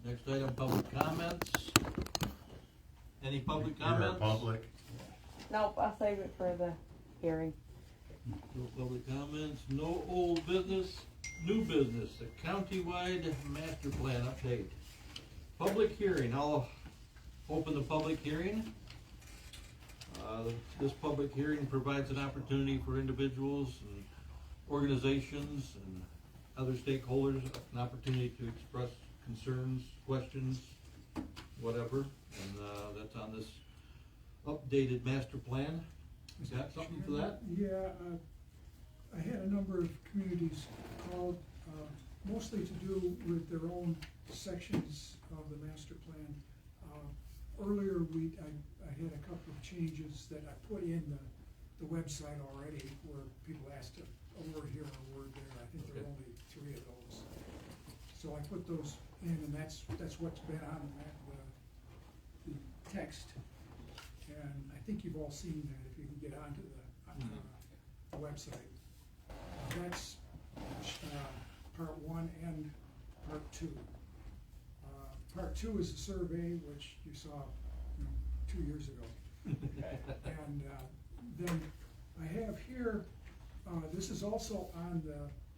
Next item, public comments. Any public You're comments? public. Nope, I'll save it for the hearing. No public comments, no old business, new business, a countywide master plan update. Public hearing, I'll open the public hearing. This public hearing provides an opportunity for individuals and organizations and other stakeholders, an opportunity to express concerns, questions, whatever, and, that's on this updated master plan. Is that something for that? Yeah, I had a number of communities called, mostly to do with their own sections of the master plan. Earlier, I had a couple of changes that I put in the website already, where people asked a word here and a word there. I think there are only 3 of those. So I put those in, and that's what's been on the text. And I think you've all seen that if you can get onto the website. That's part 1 and part 2. Part 2 is the survey, which you saw 2 years ago. And then I have here, this is also on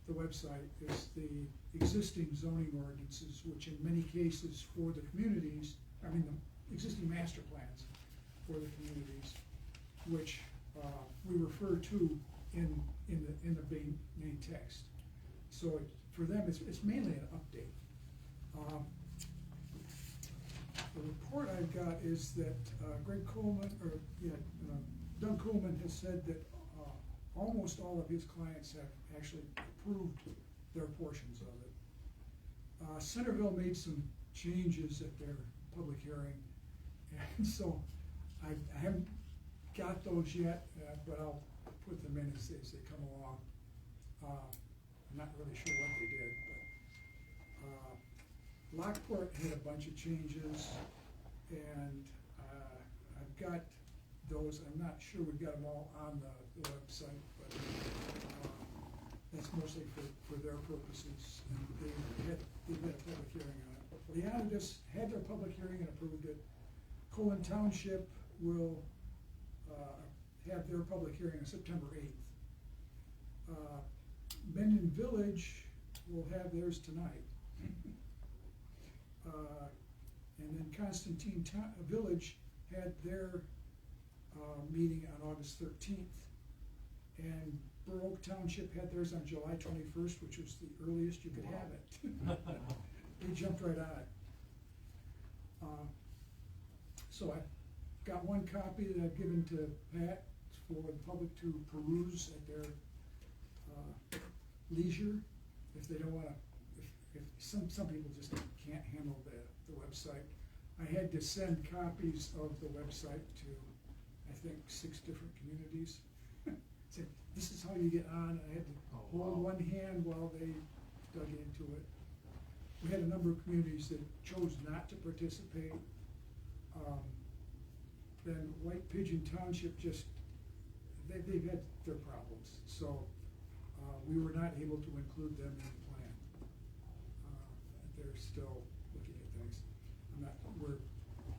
the website, is the existing zoning ordinances, which in many cases for the communities, the existing master plans for the communities, which we refer to in the main text. So for them, it's mainly an update. The report I've got is that Doug Coleman has said that almost all of his clients have actually approved their portions of it. Centerville made some changes at their public hearing, and so I haven't got those yet, but I'll put them in as they come along. I'm not really sure what they did, but Lockport had a bunch of changes, and I've got those. I'm not sure we've got them all on the website, but that's mostly for their purposes. And they've had a public hearing on it. Leonidas had their public hearing and approved it. Colin Township will have their public hearing on September 8th. Mendon Village will have theirs tonight. And then Constantine Village had their meeting on August 13th. And Burr Oak Township had theirs on July 21st, which was the earliest you could have it. They jumped right on it. So I got one copy that I've given to Pat for the public to peruse at their leisure, if they don't want to. If some people just can't handle the website. I had to send copies of the website to, I think, 6 different communities. Said, this is how you get on. I had to hold one hand while they dug into it. We had a number of communities that chose not to participate. Then White Pigeon Township they've had their problems. So we were not able to include them in the plan. They're still looking at things.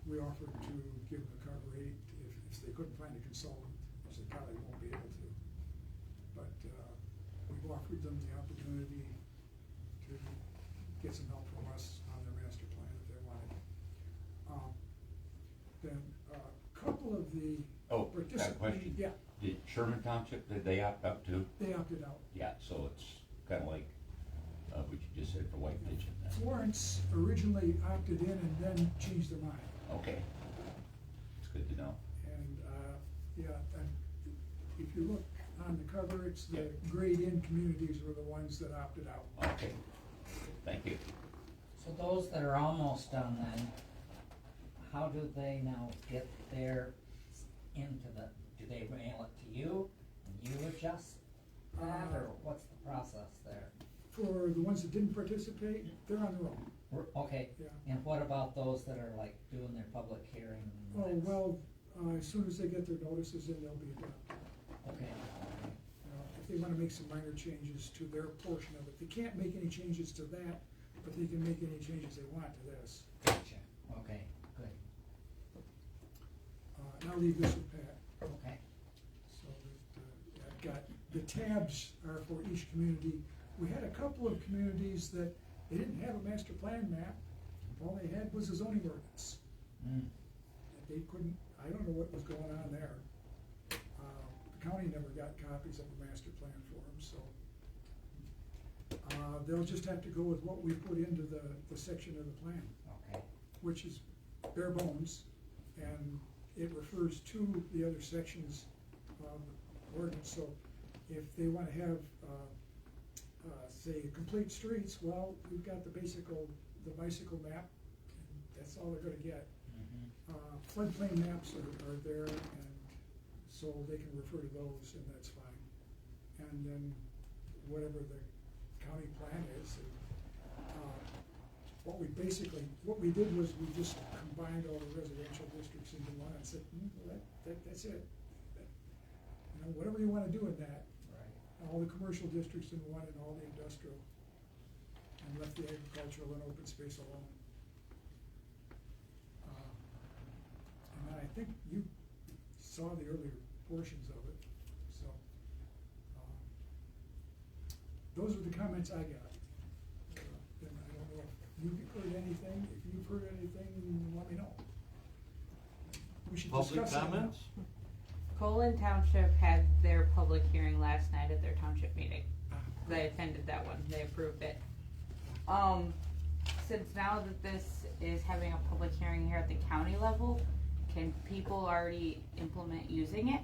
We offered to give them a cover rate if they couldn't find a consultant, which they probably won't be able to. But we've offered them the opportunity to get some help from us on their master plan if they wanted. Then a couple of the got a question. Yeah, Did Sherman Township, did they opt out too? they opted out. Yeah, so it's kind of like what you just said for White Pigeon then. Florence originally opted in and then changed their mind. Okay, it's good to know. And, if you look on the cover, it's the grade-in communities were the ones that opted out. Okay, thank you. So those that are almost done then, how do they now get their into do they mail it to you and you adjust that, or what's the process there? For the ones that didn't participate, they're on their own. Okay, Yeah. and what about those that are like doing their public hearing? Oh, well, as soon as they get their notices in, they'll be adopted. Okay, If they wanna make some minor changes to their portion of it, they can't make any changes to that but they can make any changes they want to this. Gotcha, okay, good, And I'll leave this with Pat. okay. So that, I've got, the tabs are for each community. We had a couple of communities that they didn't have a master plan map, all they had was a zoning ordinance. Mm. They couldn't, I don't know what was going on there. The county never got copies of the master plan for them, so. They'll just have to go with what we put into the section of the plan, Okay, which is bare bones, and it refers to the other sections of the ordinance. So if they wanna have, say, complete streets, well, we've got the bicycle map, and that's all they're gonna get. mhm, Floodplain maps are there, and so they can refer to those, and that's fine. And then whatever the county plan is, and, what we did was we just combined all the residential districts into one and said, well, that's it. You know, whatever you wanna do in that, right, all the commercial districts in one and all the industrial, and left the agricultural and open space alone. And I think you saw the earlier portions of it, so. Those are the comments I got. And I don't know if you've heard anything, if you've heard anything, let me know. We should Public discuss that now. comments? Colin Township had their public hearing last night at their township meeting. I attended that one, they approved it. Since now that this is having a public hearing here at the county level, can people already implement using it?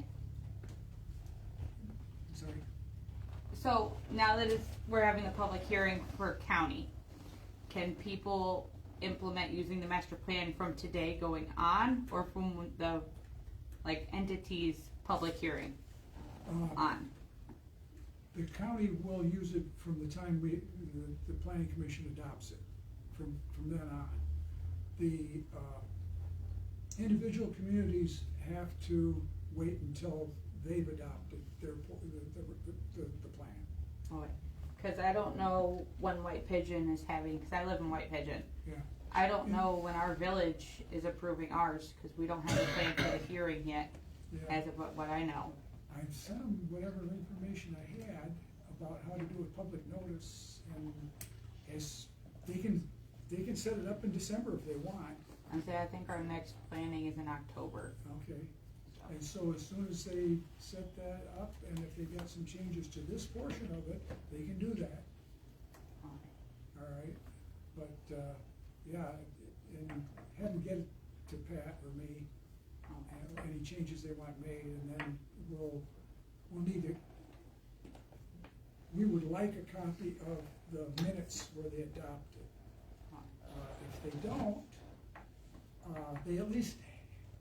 Sorry. So now that we're having a public hearing for county, can people implement using the master plan from today going on, or from the, like, entity's public hearing on? The county will use it from the time the planning commission adopts it, from then on. The, individual communities have to wait until they've adopted the plan. Okay. Cause I don't know when White Pigeon is having, cause I live in White Pigeon. Yeah. I don't know when our village is approving ours, cause we don't have a plan for the hearing yet, Yeah. as of what I know. I sent them whatever information I had about how to do a public notice, and as, they can set it up in December if they want, And so I think our next planning is in October. okay? And so as soon as they set that up, and if they've got some changes to this portion of it, they can do that, all right? But, yeah, and have them get it to Pat or me, and any changes they want made, and then we'll need to, we would like a copy of the minutes where they adopt it. If they don't, they at least,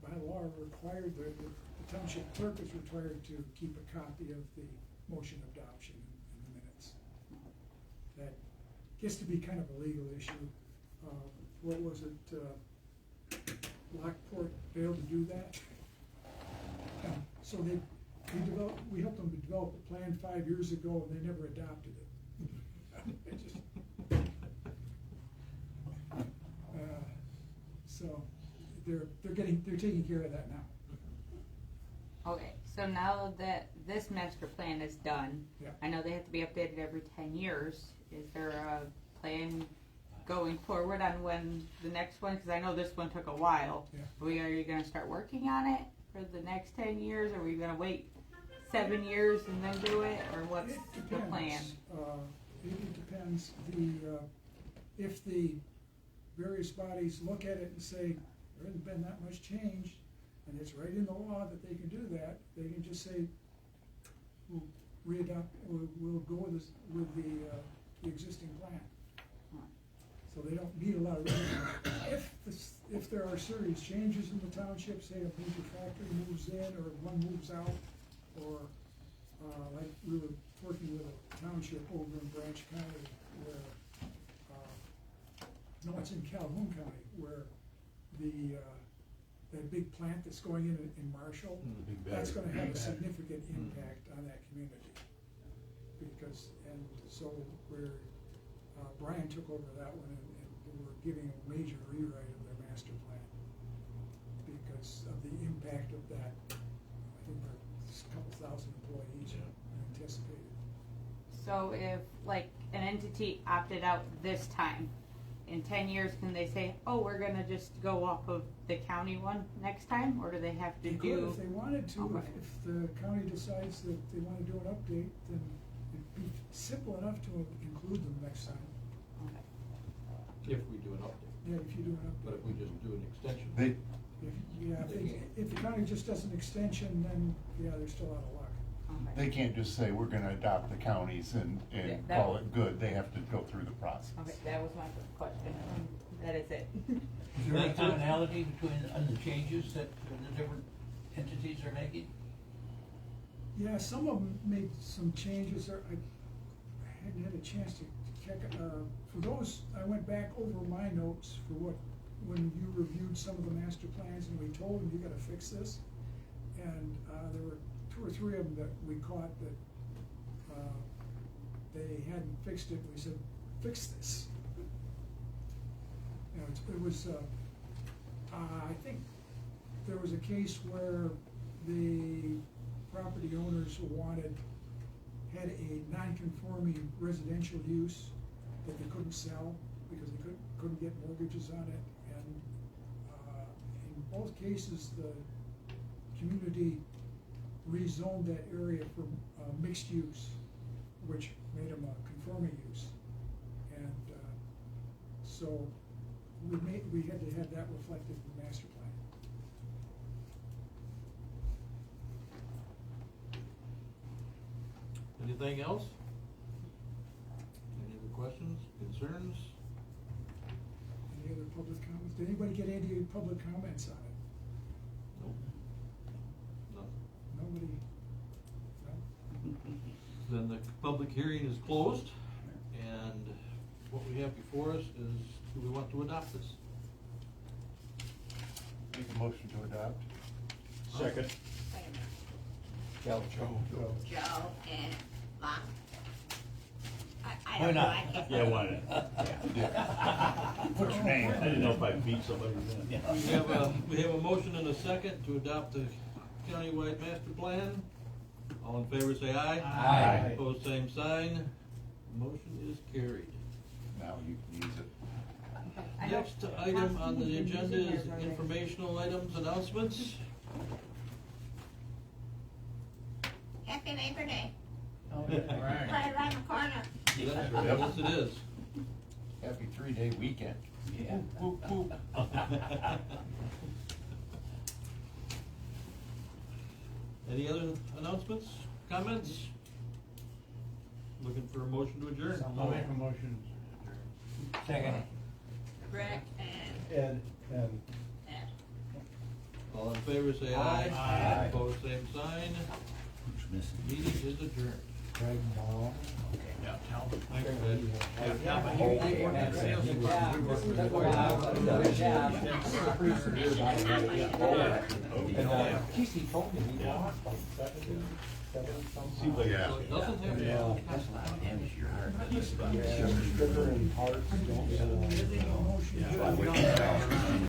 by law, are required, the township clerk is required to keep a copy of the motion adoption in the minutes. That gets to be kind of a legal issue. What was it, Lockport failed to do that? So we helped them to develop a plan 5 years ago, and they never adopted it. It just, so they're taking care of that now. Okay, so now that this master plan is done, Yeah. I know they have to be updated every 10 years. Is there a plan going forward on when the next one, cause I know this one took a while. Yeah. Are you gonna start working on it for the next 10 years, or are we gonna wait 7 years and then do it, or what's It the depends. plan? It depends. If the various bodies look at it and say, there hasn't been that much change, and it's right in the law that they can do that, they can just say, we'll we'll go with the existing plan. So they don't need a lot of revision. If there are serious changes in the township, say a major factory moves in, or one moves out, or, like we were working with a township over in Branch County where, no, it's in Calhoun County, where that big plant that's going in Marshall, that's gonna have a significant impact on that community. And so we're, Brian took over that one, and they were giving a major rewrite of their master plan because of the impact of that. I think there's a couple thousand employees anticipated. So if like an entity opted out this time, in 10 years, can they say, oh, we're gonna just go off of the county one next time, or do they have to They could do? if they wanted to, Okay. if the county decides that they wanna do an update, then it'd be simple enough to include them next time. Okay. If we do an update, Yeah, if you do an but if update. we just do an extension. If the county just does an extension, then, yeah, they're still out of luck. Okay. They can't just say, we're gonna adopt the counties and Yeah, that- call it good, they have to go through the process. Okay, that was my first question. That is it. Is there any commonality between the changes that the different entities are making? Yeah, some of them made some changes, I hadn't had a chance to check, for those, I went back over my notes for when you reviewed some of the master plans and we told them, you gotta fix this. And, there were 2 or 3 of them that we caught that, they hadn't fixed it, we said, fix this. You know, it was, I think there was a case where the property owners had a non-conforming residential use that they couldn't sell because they couldn't get mortgages on it. And, in both cases, the community rezoned that area for, mixed use, which made them a conforming use. And, so we had to have that reflected in the master plan. Anything else? Any other questions, concerns? Any other public comments? Did anybody get any public comments on it? Nope. No. Nobody? No? Then the public hearing is closed, and what we have before us is, do we want to adopt this? Make a motion to adopt. Second. Joe and Lon. I don't know, I can't. Yeah, why not? Put your name. I didn't know if I beat somebody. We have a motion and a second to adopt the countywide master plan. All in favor, say aye. Aye. Opposed, same sign. Motion is carried. Now you can use it. I know- Next item on the Constantine, agenda you've been is using theirs already. informational items, announcements. Happy Labor Day, Oh, right around the corner. Yes, it is. Happy 3-day weekend. Yeah. Whoop, whoop. Any other announcements, comments? Looking for a motion to adjourn. I'll make a motion. Second. Rick and Ed, and Ed. All in favor, say aye. Aye. Opposed, same sign. Who's missing? Meeting is adjourned. Craig Ball. Yeah, tell them. Thank you, Ed. Good job. TC told me he lost like 70 Seems like Yeah. Doesn't have. Yeah. That's a lot of damage to your heart. Yeah, sugar and hearts don't. Motion.